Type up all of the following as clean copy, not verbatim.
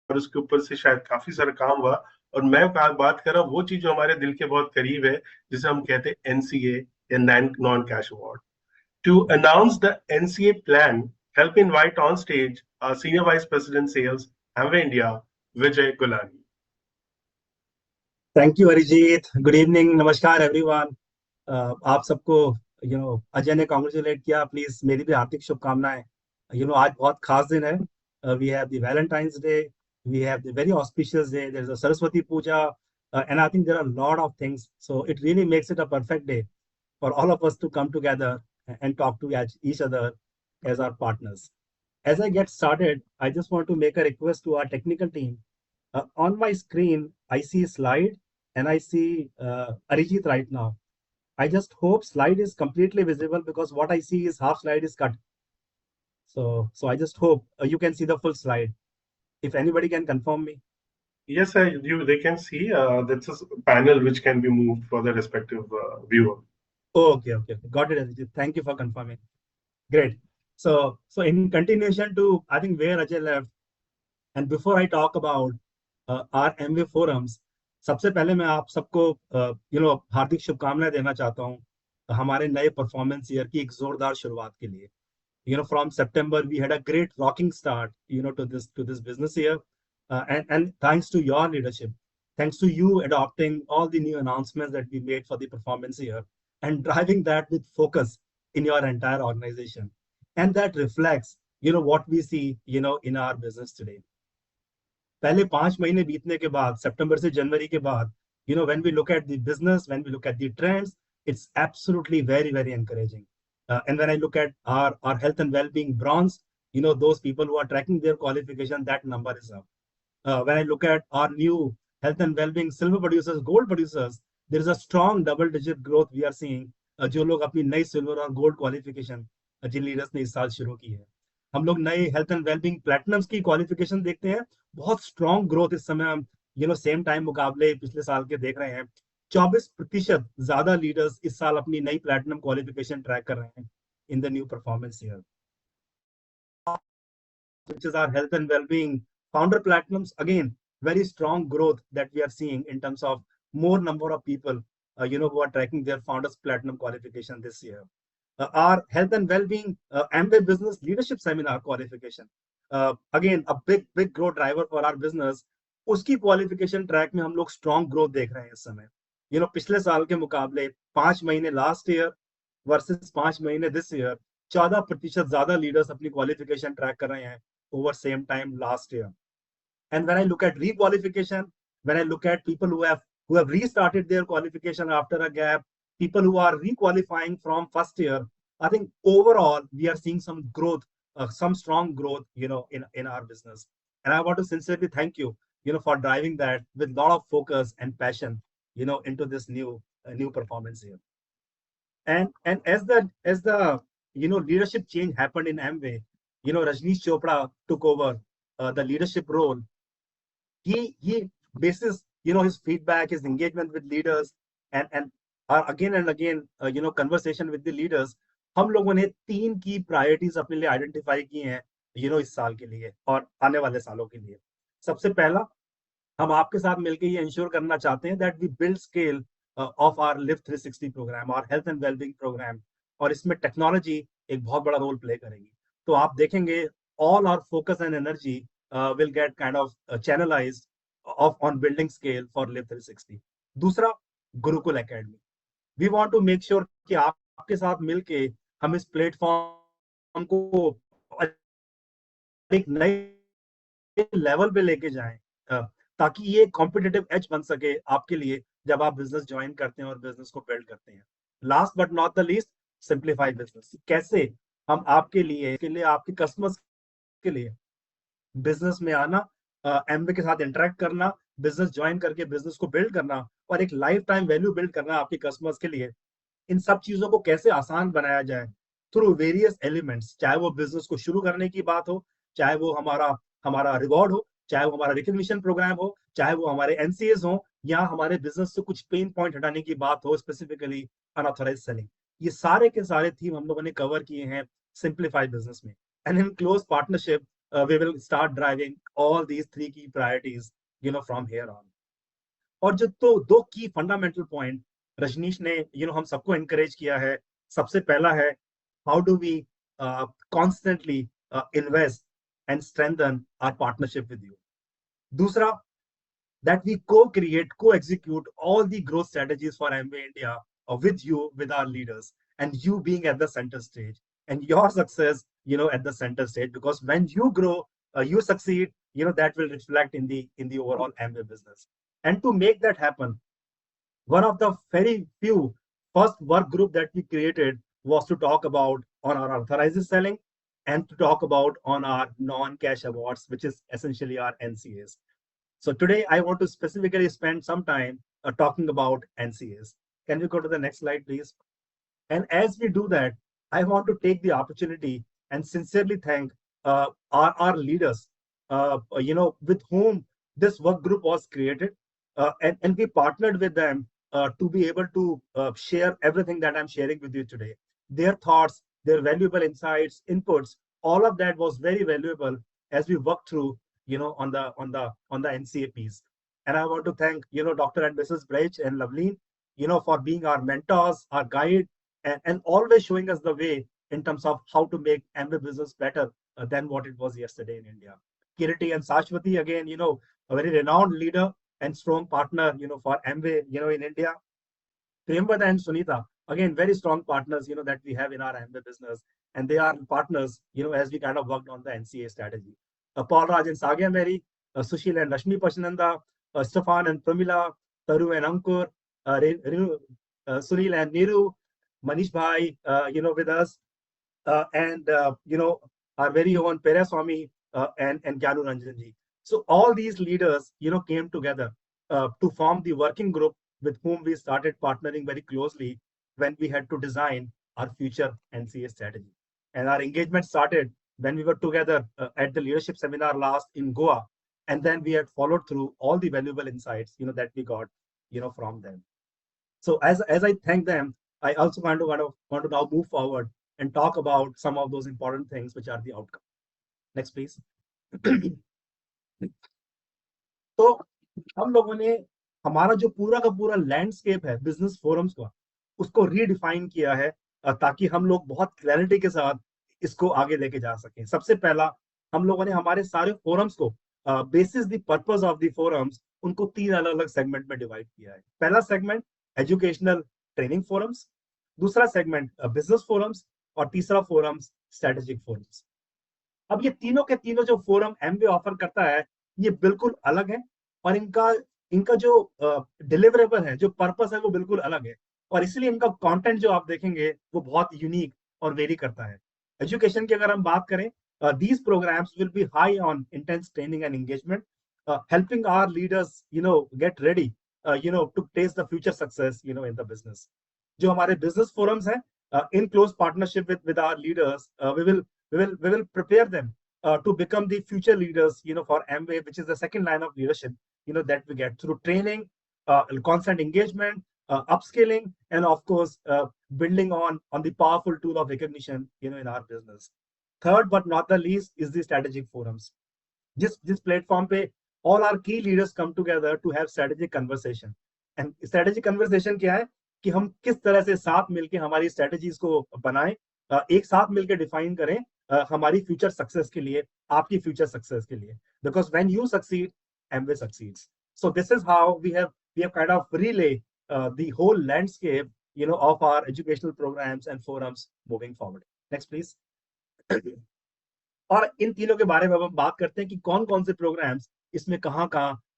और उसके ऊपर से शायद काफी सारा काम हुआ। और मैं बात कर रहा हूँ वो चीज जो हमारे दिल के बहुत करीब है, जिसे हम कहते हैं एनसीए या non cash award. To announce the NCA plan, help me invite on stage senior vice president sales, Amway India, Vijay Gulani. Thank you Arijit. Good evening, नमस्कार एवरीवन। आप सबको अजय ने कॉन्ग्रेचुलेट किया, प्लीज मेरी भी हार्दिक शुभकामनाएं। आज बहुत खास दिन है। We have the valentine's day, we have the very auspicious day, there is a Saraswati puja, and I think there are lot of things, so it really makes it a perfect day for all of us to come together and talk to each other as our partners. As I get started, I just want to make a request to our technical team. On my screen, I see slide and I see Arijit right now. I just hope slide is completely visible because what I see is half slide is cut. So I just hope you can see the full slide. If anybody can confirm me. Yes, they can see that's a panel which can be moved for the respective viewer. Okay. Got it, Arijit. Thank you for confirming. Great. So in continuation to, I think, where Ajay left, and before I talk about our Amway forums, सबसे पहले मैं आप सबको हार्दिक शुभकामनाएं देना चाहता हूँ हमारे नए परफॉर्मेंस ईयर की एक जोरदार शुरुआत के लिए. From September we had a great rocking start to this business year, and thanks to your leadership, thanks to you adopting all the new announcements that we made for the performance year and driving that with focus in your entire organization, and that reflects what we see in our business today. पहले 5 महीने बीतने के बाद, सितंबर से जनवरी के बाद, when we look at the business, when we look at the trends, it's absolutely very encouraging. And when I look at our health and well-being bronze, those people who are tracking their qualification, that number is up. When I look at our new health and well-being silver producers, gold producers, there is a strong double-digit growth we are seeing. जो लोग अपनी नई silver और gold qualification जिन leaders ने इस साल शुरू की है, हम लोग नए हेल्थ एंड वेलबींग प्लेटिनम्स की क्वालिफिकेशन देखते हैं. बहुत स्ट्रॉन्ग ग्रोथ इस समय हम सेम टाइम मुकाबले पिछले साल के देख रहे हैं. 24% ज्यादा लीडर्स इस साल अपनी नई प्लेटिनम क्वालिफिकेशन ट्रैक कर रहे हैं in the new performance year, which is our health and well-being founder platinums. Again, very strong growth that we are seeing in terms of more number of people who are tracking their founders platinum qualification this year. Our health and well-being AMWAY business leadership seminar qualification, again a big growth driver for our business. उसकी qualification track में हम लोग strong growth देख रहे हैं इस समय. पिछले साल के मुकाबले 5 महीने लास्ट ईयर वर्सेस 5 महीने दिस ईयर, 14% ज्यादा लीडर्स अपनी क्वालिफिकेशन ट्रैक कर रहे हैं over same time last year. And when I look at re-qualification, when I look at people who have restarted their qualification after a gap, people who are re-qualifying from first year, I think overall we are seeing some growth, some strong growth, in our business. And I want to sincerely thank you, for driving that with a lot of focus and passion, into this new performance here. And as the leadership change happened in Amway, Rajneesh Chopra took over the leadership role. He bases his feedback, his engagement with leaders, and again and again conversation with the leaders. हम लोगों ने 3 की priorities अपने लिए identify की हैं इस साल के लिए और आने वाले सालों के लिए. सबसे पहला, हम आपके साथ मिलकर ये इंश्योर करना चाहते हैं that we build scale of our live 360 program, और हेल्थ एंड वेलबींग प्रोग्राम, और इसमें टेक्नोलॉजी एक बहुत बड़ा रोल प्ले करेगी. तो आप देखेंगे all our focus and energy will get kind of channelized on building scale for live 360. दूसरा, Gurukul academy. We want to make sure कि आपके साथ मिलके हम इस प्लेटफॉर्म को एक नए लेवल पे लेके जाएं, ताकि ये कॉम्पिटिटिव एज बन सके आपके लिए जब आप बिजनेस ज्वाइन करते हैं और बिजनेस को बिल्ड करते हैं. Last but not the least, simplify business. कैसे हम आपके लिए आपके कस्टमर्स के लिए बिजनेस में आना, एमवे के साथ इंटरेक्ट करना, बिजनेस ज्वाइन करके बिजनेस को बिल्ड करना और एक लाइफ टाइम वैल्यू बिल्ड करना आपके कस्टमर्स के लिए, इन सब चीजों को कैसे आसान बनाया जाए थ्रू वेरियस एलिमेंट्स. चाहे वो बिजनेस को शुरू करने की बात हो, चाहे वो हमारा रिवॉर्ड हो, चाहे वो हमारा रिकग्निशन प्रोग्राम हो, चाहे वो हमारे एनसीएस हो, या हमारे बिजनेस से कुछ पेन पॉइंट हटाने की बात हो, स्पेसिफिकली अनऑथराइज्ड सेलिंग. ये सारे के सारे थीम हम लोगों ने कवर किए हैं सिंप्लीफाई बिजनेस में. And in close partnership we will start driving all these three key priorities, from here on. और जो तो दो की फंडामेंटल पॉइंट रजनीश ने हम सबको एनकरेज किया है, सबसे पहला है how do we constantly invest and strengthen our partnership with you. दूसरा, that we co-create, co-execute all the growth strategies for Amway India with you, with our leaders, and you being at the center stage, and your success, at the center stage. Because when you grow, you succeed, that will reflect in the overall Amway business. And to make that happen, one of the very few first work group that we created was to talk about on our authorized selling and to talk about on our non-cash awards, which is essentially our NCAs. So today I want to specifically spend some time talking about NCAs. Can we go to the next slide, please? And as we do that, I want to take the opportunity and sincerely thank our leaders, with whom this work group was created. And we partnered with them to be able to share everything that I'm sharing with you today. Their thoughts, their valuable insights, inputs, all of that was very valuable as we worked through, on the NCA piece. And I want to thank, Dr. and Mrs. Brecht and Loveleen, for being our mentors, our guide, and always showing us the way in terms of how to make Amway business better than what it was yesterday in India. Kiriti and Sashwati, again, a very renowned leader and strong partner, for Amway, in India. Premvada and Sunita, again, very strong partners, that we have in our Amway business. And they are partners, as we kind of worked on the NCA strategy. Paul Raj and Sagya Mary, Sushil and Rashmi Pashananda, Stefan and Pramila, Taru and Ankur, Sunil and Niru, Manish Bhai, with us, and our very own Peraswamy and Gyanu Ranjanji. So all these leaders, came together to form the working group with whom we started partnering very closely when we had to design our future NCA strategy. And our engagement started when we were together at the leadership seminar last in Goa, and then we had followed through all the valuable insights, that we got, from them. So as I thank them, I also want to now move forward and talk about some of those important things which are the outcome. Next, please. तो हम लोगों ने हमारा जो पूरा का पूरा landscape है बिजनेस फोरम्स का, उसको रीडिफाइन किया है ताकि हम लोग बहुत क्लैरिटी के साथ इसको आगे लेके जा सकें. सबसे पहला, हम लोगों ने हमारे सारे फोरम्स को basis the purpose of the forums उनको 3 अलग अलग सेगमेंट में डिवाइड किया है. पहला सेगमेंट एजुकेशनल ट्रेनिंग फोरम्स, दूसरा सेगमेंट बिजनेस फोरम्स, और तीसरा फोरम्स स्ट्रेटेजिक फोरम्स. अब ये तीनों के तीनों जो फोरम एमवे ऑफर करता है, ये बिल्कुल अलग है, और इनका जो डिलीवरेबल है, जो पर्पस है, वो बिल्कुल अलग है, और इसलिए इनका कंटेंट जो आप देखेंगे वो बहुत यूनिक और वेरी करता है. एजुकेशन की अगर हम बात करें, these programs will be high on intense training and engagement, helping our leaders, get ready, to taste the future success, in the business. जो हमारे business forums हैं, in close partnership with our leaders, we will prepare them to become the future leaders, for Amway, which is the second line of leadership, that we get through training, constant engagement, upskilling, and of course, building on the powerful tool of recognition, in our business. Third but not the least is the strategic forums. This platform पे all our key leaders come together to have strategic conversation. And strategic conversation क्या है कि हम किस तरह से साथ मिलके हमारी strategies को बनाएं, एक साथ मिलके define करें हमारी future success के लिए, आपकी future success के लिए. Because when you succeed, Amway succeeds. So this is how we have kind of relay the whole landscape, of our educational programs and forums moving forward. Next, please. और इन तीनों के बारे में अब हम बात करते हैं कि कौन कौन से प्रोग्राम्स इसमें कहाँ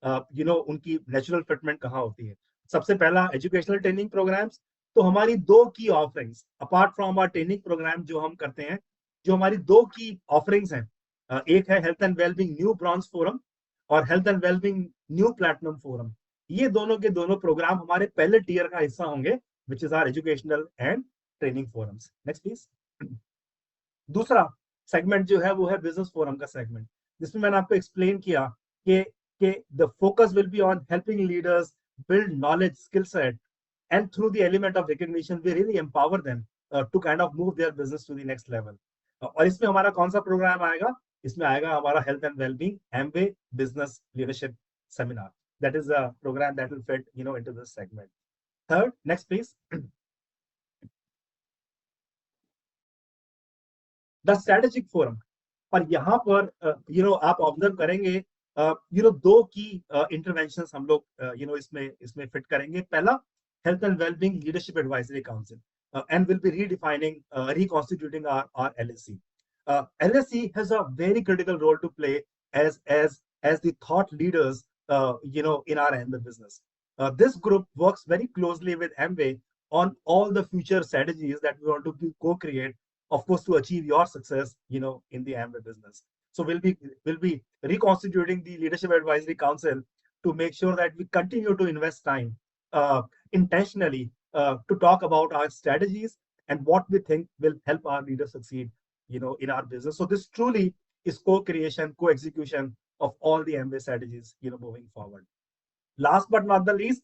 उनकी नेचुरल फिटमेंट कहाँ होती है. सबसे पहला एजुकेशनल ट्रेनिंग प्रोग्राम्स. तो हमारी 2 की offerings apart from our training program जो हम करते हैं, जो हमारी 2 की ऑफरिंग्स हैं, एक है health and wellbeing new bronze forum और health and wellbeing new platinum forum. ये दोनों के दोनों प्रोग्राम हमारे पहले टीयर का हिस्सा होंगे, which is our educational and training forums. Next please. दूसरा सेगमेंट जो है वो है बिजनेस फोरम का सेगमेंट, जिसमें मैंने आपको एक्सप्लेन किया कि the focus will be on helping leaders build knowledge, skill set, and through the element of recognition we really empower them to kind of move their business to the next level. और इसमें हमारा कौन सा programme आएगा? इसमें आएगा हमारा health and wellbeing Amway business leadership seminar. That is a program that will fit, into this segment. Third, next please. The strategic forum. और यहाँ पर आप ऑब्जर्व करेंगे दो की इंटरवेंशन हम लोग इसमें फिट करेंगे. पहला, health and wellbeing leadership advisory council and will be redefining, reconstituting our LSC. LSC has a very critical role to play as the thought leaders, in our Amway business. This group works very closely with Amway on all the future strategies that we want to co-create, of course, to achieve your success, in the Amway business. So we'll be reconstituting the leadership advisory council to make sure that we continue to invest time intentionally to talk about our strategies and what we think will help our leaders succeed, in our business. So this truly is co-creation, co-execution of all the Amway strategies, moving forward. Last but not the least,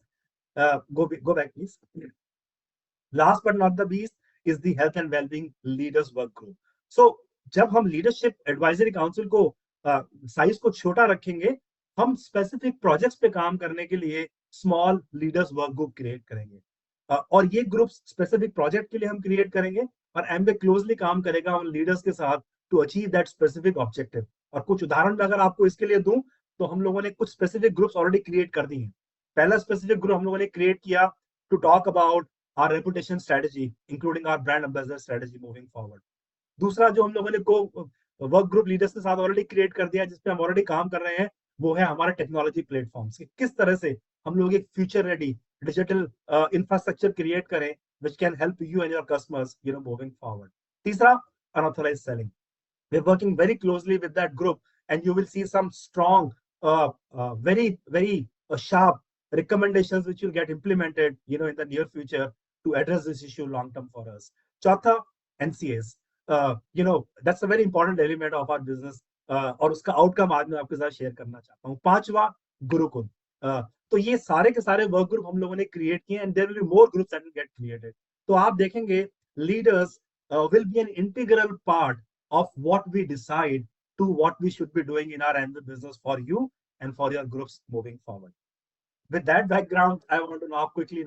go back, please. Last but not the least is the health and well-being leaders work group. So जब हम leadership advisory council को size को छोटा रखेंगे, हम specific projects पे काम करने के लिए small leaders work group create करेंगे. और ये ग्रुप स्पेसिफिक प्रोजेक्ट के लिए हम क्रिएट करेंगे और एमवे क्लोजली काम करेगा उन लीडर्स के साथ to achieve that specific objective. और कुछ उदाहरण अगर आपको इसके लिए दूं तो हम लोगों ने कुछ स्पेसिफिक ग्रुप्स ऑलरेडी क्रिएट कर दी हैं. पहला स्पेसिफिक ग्रुप हम लोगों ने क्रिएट किया to talk about our reputation strategy, including our brand ambassador strategy moving forward. दूसरा जो हम लोगों ने को वर्क ग्रुप लीडर्स के साथ ऑलरेडी क्रिएट कर दिया, जिसपे हम ऑलरेडी काम कर रहे हैं, वो है हमारे टेक्नोलॉजी प्लेटफॉर्म्स. किस तरह से हम लोग एक future ready digital infrastructure create करें which can help you and your customers, moving forward. तीसरा, unauthorized selling. We're working very closely with that group and you will see some strong, very sharp recommendations which will get implemented, in the near future to address this issue long term for us. Chautha, NCAs. That's a very important element of our business. और उसका outcome आज मैं आपके साथ share करना चाहता हूँ. पांचवा, गुरुकुल. तो ये सारे के सारे वर्क ग्रुप हम लोगों ने क्रिएट किए and there will be more groups that will get created. तो आप देखेंगे leaders will be an integral part of what we decide to what we should be doing in our Amway business for you and for your groups moving forward. With that background, I want to now quickly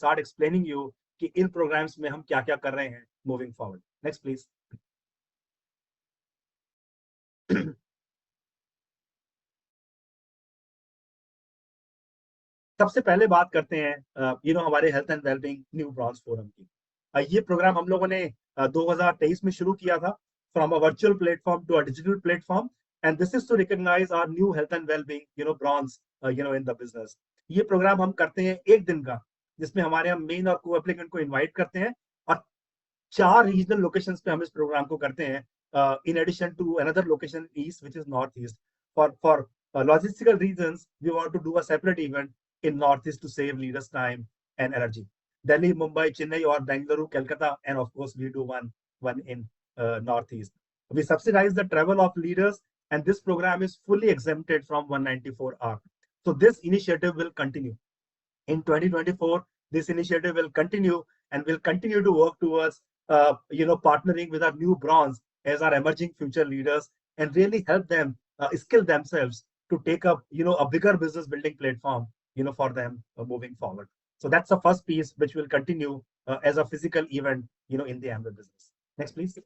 start explaining you कि इन programs में हम क्या-क्या कर रहे हैं moving forward. Next, please. सबसे पहले बात करते हैं हमारे health and wellbeing new bronze forum की. ये प्रोग्राम हम लोगों ने 2023 में शुरू किया था from a virtual platform to a digital platform and this is to recognize our new health and wellbeing bronze in the business. ये प्रोग्राम हम करते हैं एक दिन का, जिसमें हमारे हम मेन और को एप्लीकेंट को इनवाइट करते हैं और 4 रीजनल लोकेशंस पे हम इस प्रोग्राम को करते हैं in addition to another location east which is northeast. For logistical reasons we want to do a separate event in northeast to save leaders time and energy. Delhi, Mumbai, Chennai or Bangalore, Calcutta, and of course we do one in northeast. We subsidize the travel of leaders and this program is fully exempted from 194R. So this initiative will continue in 2024. This initiative will continue and will continue to work towards partnering with our new bronze as our emerging future leaders and really help them skill themselves to take up a bigger business building platform for them moving forward. So that's the first piece which will continue as a physical event in the Amway business. Next please.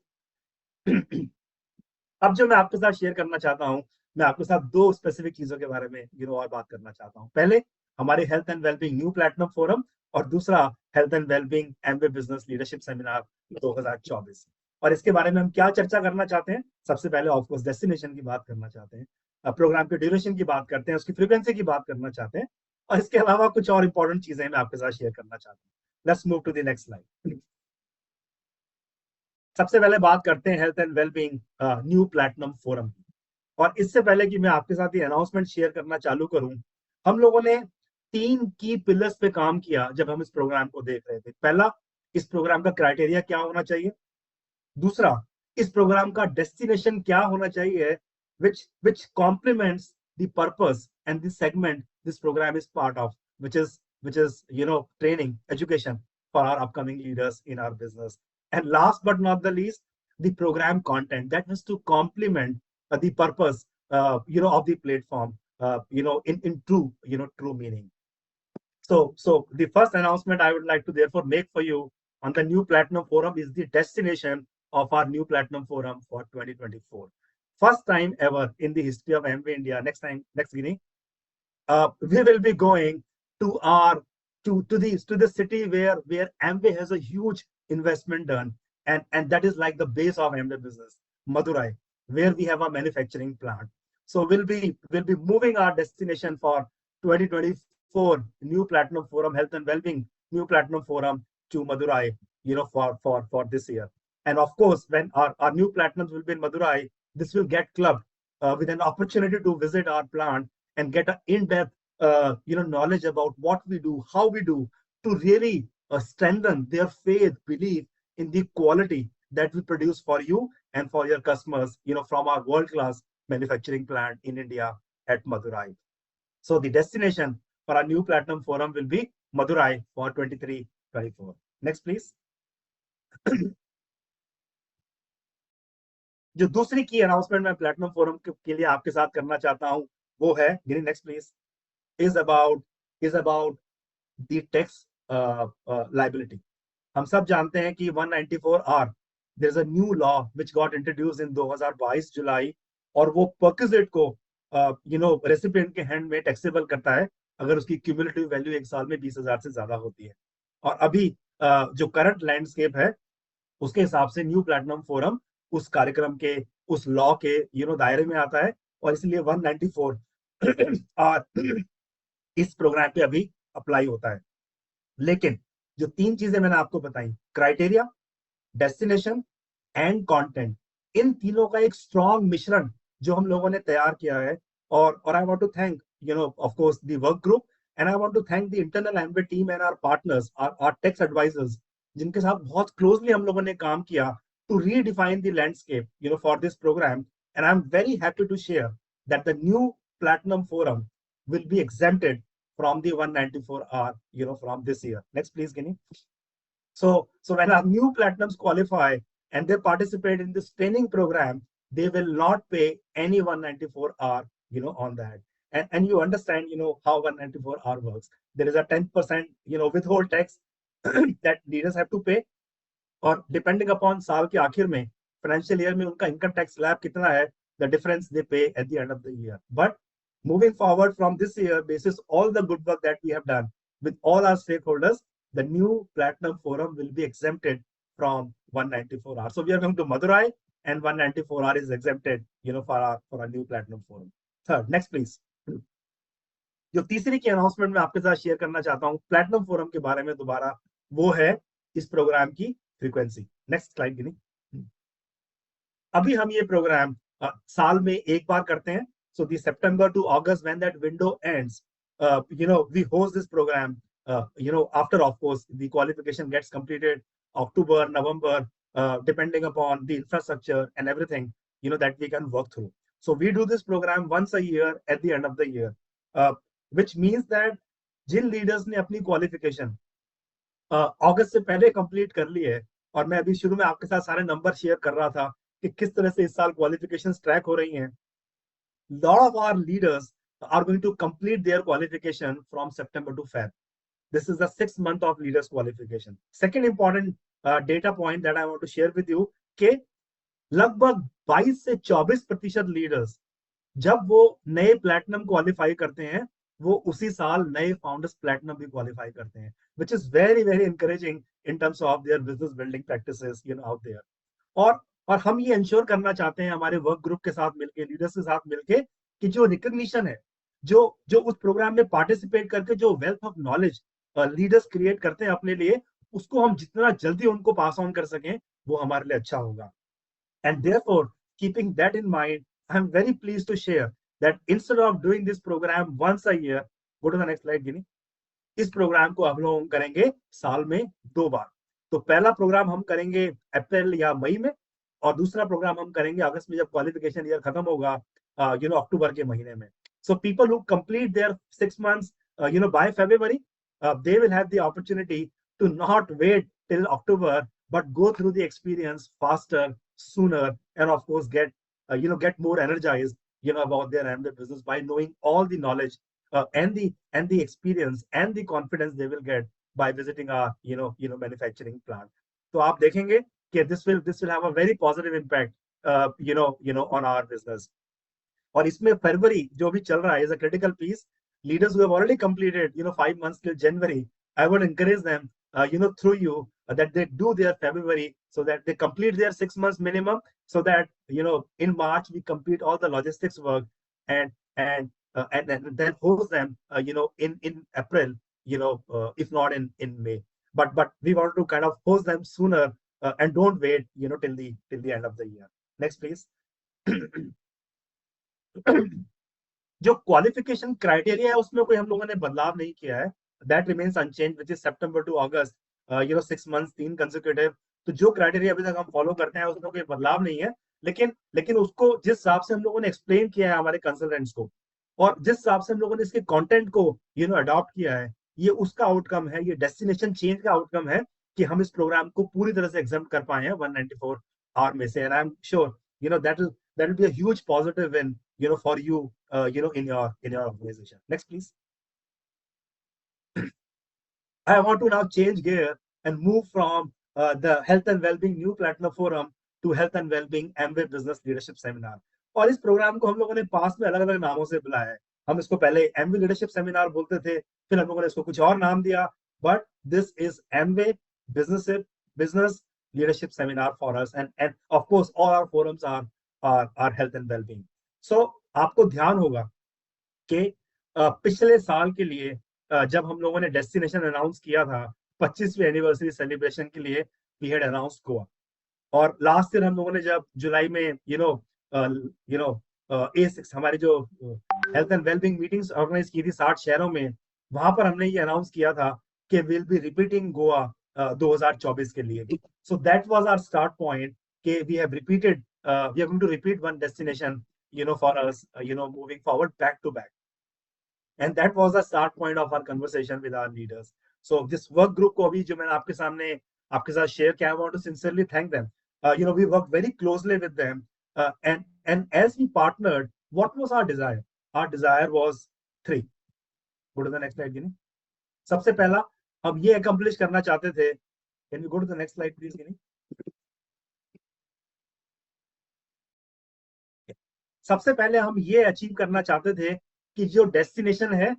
अब जो मैं आपके साथ share करना चाहता हूं, मैं आपके साथ 2 स्पेसिफिक चीजों के बारे में और बात करना चाहता हूं. पहले हमारे health and wellbeing new platinum forum और दूसरा health and wellbeing Amway business leadership seminar 2024. और इसके बारे में हम क्या चर्चा करना चाहते हैं? सबसे पहले ऑफकोर्स डेस्टिनेशन की बात करना चाहते हैं, प्रोग्राम के ड्यूरेशन की बात करते हैं, उसकी फ्रीक्वेंसी की बात करना चाहते हैं और इसके अलावा कुछ और इंपॉर्टेंट चीजें मैं आपके साथ शेयर करना चाहता हूँ. Let's move to the next slide. सबसे पहले बात करते हैं health and wellbeing new platinum forum की. और इससे पहले कि मैं आपके साथ ये अनाउंसमेंट शेयर करना चालू करूं, हम लोगों ने 3 की पिलर्स पे काम किया जब हम इस प्रोग्राम को देख रहे थे. पहला, इस प्रोग्राम का क्राइटेरिया क्या होना चाहिए. दूसरा, इस प्रोग्राम का डेस्टिनेशन क्या होना चाहिए which complements the purpose and the segment this program is part of, which is training education for our upcoming leaders in our business. And last but not the least, the program content that has to complement the purpose, of the platform, in true, true meaning. So the first announcement I would like to therefore make for you on the new Platinum Forum is the destination of our new Platinum Forum for 2024. First time ever in the history of AMWAY India. Next Guinea, we will be going to our to the city where AMWAY has a huge investment done, and that is like the base of AMWAY business, Madurai, where we have a manufacturing plant. So we'll be moving our destination for 2024 new Platinum Forum Health and Wellbeing new Platinum Forum to Madurai, for this year. And of course, when our new platinums will be in Madurai, this will get clubbed with an opportunity to visit our plant and get an in-depth knowledge about what we do, how we do, to really strengthen their faith, belief in the quality that we produce for you and for your customers, from our world-class manufacturing plant in India at Madurai. So the destination for our new Platinum Forum will be Madurai for 23-24. Next, please. जो दूसरी की announcement मैं platinum forum के लिए आपके साथ करना चाहता हूं वो है, next please, is about the tax liability. हम सब जानते हैं कि 194R there is a new law which got introduced in 2022 जुलाई, और वो परक्विजिट को रेसिपिएंट के हैंड में टैक्सेबल करता है अगर उसकी क्यूमुलेटिव वैल्यू एक साल में 20,000 से ज्यादा होती है. और अभी जो करंट लैंडस्केप है उसके हिसाब से न्यू प्लैटिनम फोरम उस कार्यक्रम के, उस लॉ के दायरे में आता है, और इसलिए 194 इस प्रोग्राम पे अभी अप्लाई होता है. लेकिन जो तीन चीजें मैंने आपको बताई, क्राइटेरिया, डेस्टिनेशन एंड कंटेंट, इन तीनों का एक स्ट्रॉन्ग मिश्रण जो हम लोगों ने तैयार किया है. और I want to thank of course the work group, and I want to thank the internal Amway team and our partners, our tax advisors, जिनके साथ बहुत क्लोजली हम लोगों ने काम किया to redefine the landscape for this programme. And I am very happy to share that the new platinum forum will be exempted from the 194R, from this year. Next, please, Ginny. So when our new platinums qualify and they participate in this training program, they will not pay any 194R, on that. And you understand, how 194R works. There is a 10%, withhold tax that leaders have to pay. और depending upon साल के आखिर में, financial year में उनका income tax slab कितना है, the difference they pay at the end of the year. But moving forward from this year, basis all the good work that we have done with all our stakeholders, the new Platinum Forum will be exempted from 194R. So we are going to Madurai, and 194R is exempted, for our new Platinum Forum. Third, next please. जो तीसरी की announcement मैं आपके साथ share करना चाहता हूँ platinum forum के बारे में दोबारा, वो है इस प्रोग्राम की फ्रीक्वेंसी. नेक्स्ट स्लाइड गिनी. अभी हम ये प्रोग्राम साल में एक बार करते हैं. So the September to August, when that window ends, we host this program, after, of course, the qualification gets completed, October, November, depending upon the infrastructure and everything, that we can work through. So we do this program once a year at the end of the year, which means that Jin leaders ने अपनी qualification अगस्त से पहले complete कर ली है, और मैं अभी शुरू में आपके साथ सारे नंबर शेयर कर रहा था कि किस तरह से इस साल क्वालिफिकेशंस ट्रैक हो रही हैं. Lot of our leaders are going to complete their qualification from September to Feb. This is the 6th month of leaders qualification. Second important data point that I want to share with you कि लगभग 22 से 24% leaders जब वो नए platinum qualify करते हैं, वो उसी साल नए फाउंडर्स प्लैटिनम भी क्वालिफाई करते हैं, which is very very encouraging in terms of their business building practices out there. और हम ये इंश्योर करना चाहते हैं हमारे वर्क ग्रुप के साथ मिलके, लीडर्स के साथ मिलके, कि जो रिकॉग्निशन है, जो उस प्रोग्राम में पार्टिसिपेट करके जो wealth of knowledge leaders create करते हैं अपने लिए, उसको हम जितना जल्दी उनको पास ऑन कर सकें वो हमारे लिए अच्छा होगा. And therefore keeping that in mind, I am very pleased to share that instead of doing this programme once a year, go to the next slide Ginni, इस प्रोग्राम को हम लोग करेंगे साल में 2 बार. तो पहला प्रोग्राम हम करेंगे अप्रैल या मई में, और दूसरा प्रोग्राम हम करेंगे अगस्त में जब क्वालिफिकेशन ईयर खत्म होगा, अक्टूबर के महीने में. So people who complete their 6 months by February, they will have the opportunity to not wait till October but go through the experience faster sooner, and of course get more energized about their MBA business by knowing all the knowledge and the experience and the confidence they will get by visiting our manufacturing plant. तो आप देखेंगे कि this will have a very positive impact on our business. और इसमें फरवरी जो भी चल रहा है is a critical piece. Leaders who have already completed 5 months till January, I would encourage them through you that they do their February so that they complete their 6 months minimum, so that in March we complete all the logistics work, and and then host them in April, if not in May. But we want to kind of host them sooner, and don't wait till the end of the year. Next please. जो qualification criteria है उसमें कोई हम लोगों ने बदलाव नहीं किया है. That remains unchange, which is September to August, 6 months 3 consecutive. तो जो क्राइटेरिया अभी तक हम फॉलो करते हैं उसमें कोई बदलाव नहीं है. लेकिन उसको जिस हिसाब से हम लोगों ने एक्सप्लेन किया है हमारे कंसल्टेंट्स को, और जिस हिसाब से हम लोगों ने इसके कंटेंट को अडॉप्ट किया है, ये उसका आउटकम है, ये डेस्टिनेशन चेंज का आउटकम है कि हम इस प्रोग्राम को पूरी तरह से एग्जाम कर पाए हैं 194 आवर में से. And I am sure that will be a huge positive win for you in your organization. Next please. I want to now change gear and move from the health and well-being new platinum forum to health and well-being MWay business leadership seminar. और इस programme को हम लोगों ने पास में अलग अलग नामों से बुलाया है. हम इसको पहले MWay लीडरशिप सेमिनार बोलते थे, फिर हम लोगों ने इसको कुछ और नाम दिया, but this is MWay business leadership seminar for us, and of course all our forums are health and well-being. So आपको ध्यान होगा कि पिछले साल के लिए जब हम लोगों ने डेस्टिनेशन अनाउंस किया था 25वीं एनिवर्सरी सेलिब्रेशन के लिए, वी हैड अनाउंस्ड गोवा. और लास्ट ईयर हम लोगों ने जब जुलाई में A6 हमारी जो health and wellbeing meetings organize की थी 60 शहरों में, वहां पर हमने ये अनाउंस किया था कि विल बी रिपीटिंग गोवा 2024 के लिए. So that was our start point कि we have repeated we are going to repeat one destination for us moving forward back to back, and that was the start point of our conversation with our leaders. So this work group को अभी जो मैंने आपके सामने आपके साथ share किया, I want to sincerely thank them. We worked very closely with them, and as we partnered, what was our desire? Our desire was 3. Go to the next slide, Gini. सबसे पहला हम ये accomplish करना चाहते थे. Can you go to the next slide please, Gini? सबसे पहले हम ये अचीव करना चाहते थे कि जो डेस्टिनेशन है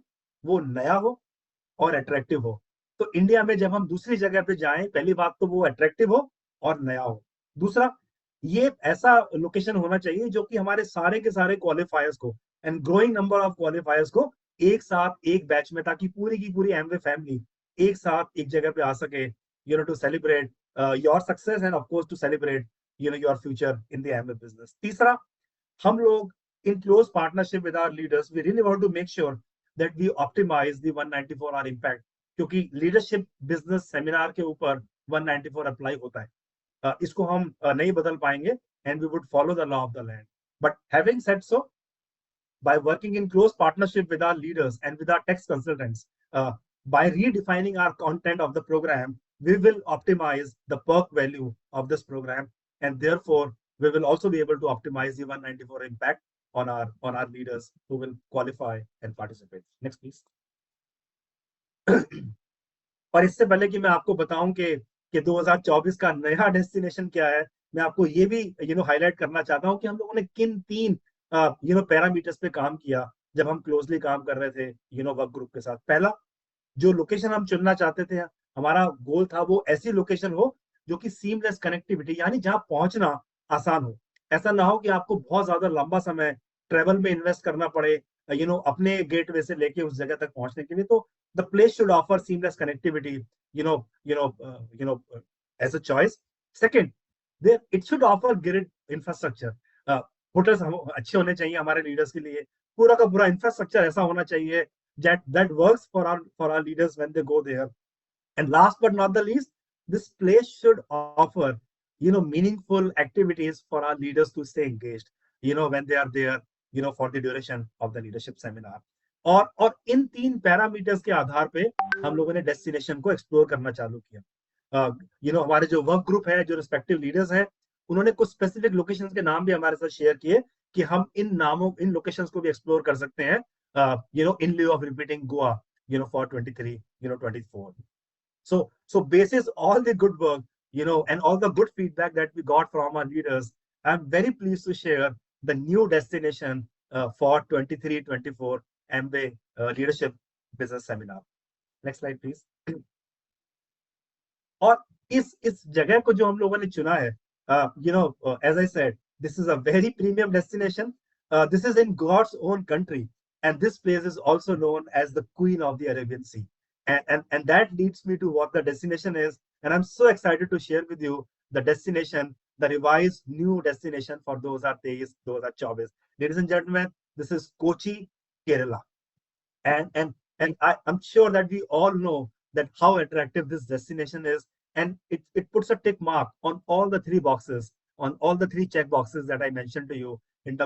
वो नया हो और अट्रैक्टिव हो. तो इंडिया में जब हम दूसरी जगह पे जाएं, पहली बात तो वो अट्रैक्टिव हो और नया हो. दूसरा, ये ऐसा लोकेशन होना चाहिए जो कि हमारे सारे के सारे क्वालिफायर्स को, एंड ग्रोइंग नंबर ऑफ क्वालिफायर्स को एक साथ एक बैच में, ताकि पूरी की पूरी एमवे फैमिली एक साथ एक जगह पे आ सके, to celebrate your success and of course to celebrate your future in the Amway business. तीसरा, हम लोग in close partnership with our leaders, we really want to make sure that we optimize the 194 hour impact, क्योंकि leadership business seminar के ऊपर 194 apply होता है. इसको हम नहीं बदल पाएंगे, and we would follow the law of the land. But having said so, by working in close partnership with our leaders and with our tax consultants, by redefining our content of the program, we will optimize the perk value of this program, and therefore we will also be able to optimize the 194 impact on our leaders who will qualify and participate. Next please. और इससे पहले कि मैं आपको बताऊं कि 2024 का नया डेस्टिनेशन क्या है, मैं आपको ये भी हाईलाइट करना चाहता हूं कि हम लोगों ने किन 3 पैरामीटर्स पे काम किया जब हम क्लोजली काम कर रहे थे वर्क ग्रुप के साथ. पहला, जो लोकेशन हम चुनना चाहते थे, हमारा गोल था वो ऐसी लोकेशन हो जो कि सीमलेस कनेक्टिविटी, यानी जहां पहुंचना आसान हो. ऐसा ना हो कि आपको बहुत ज्यादा लंबा समय ट्रेवल में इन्वेस्ट करना पड़े अपने गेटवे से लेके उस जगह तक पहुंचने के लिए. तो the place should offer seamless connectivity as a choice. Second, it should offer great infrastructure. Hotels अच्छे होने चाहिए हमारे लीडर्स के लिए, पूरा का पूरा इंफ्रास्ट्रक्चर ऐसा होना चाहिए that works for our leaders when they go there. And last but not the least, this place should offer meaningful activities for our leaders to stay engaged when they are there for the duration of the leadership seminar. और इन 3 parameters के आधार पे हम लोगों ने destination को explore करना चालू किया. हमारे जो वर्क ग्रुप है, जो रिस्पेक्टिव लीडर्स हैं, उन्होंने कुछ स्पेसिफिक लोकेशंस के नाम भी हमारे साथ शेयर किए कि हम इन लोकेशंस को भी एक्सप्लोर कर सकते हैं, in lieu of repeating Goa, for 23, 24. So basis all the good work, and all the good feedback that we got from our leaders, I'm very pleased to share the new destination for 23-24 Amway Leadership Business Seminar. Next slide, please. और इस जगह को जो हम लोगों ने चुना है, as I said, this is a very premium destination. This is in God's own country, and this place is also known as the Queen of the Arabian Sea. And that leads me to what the destination is, and I'm so excited to share with you the destination, the revised new destination for 2023, 2024. Ladies and gentlemen, this is Kochi, Kerala. And I'm sure that we all know that how attractive this destination is, and it puts a tick mark on all the three boxes, on all the three check boxes that I mentioned to you,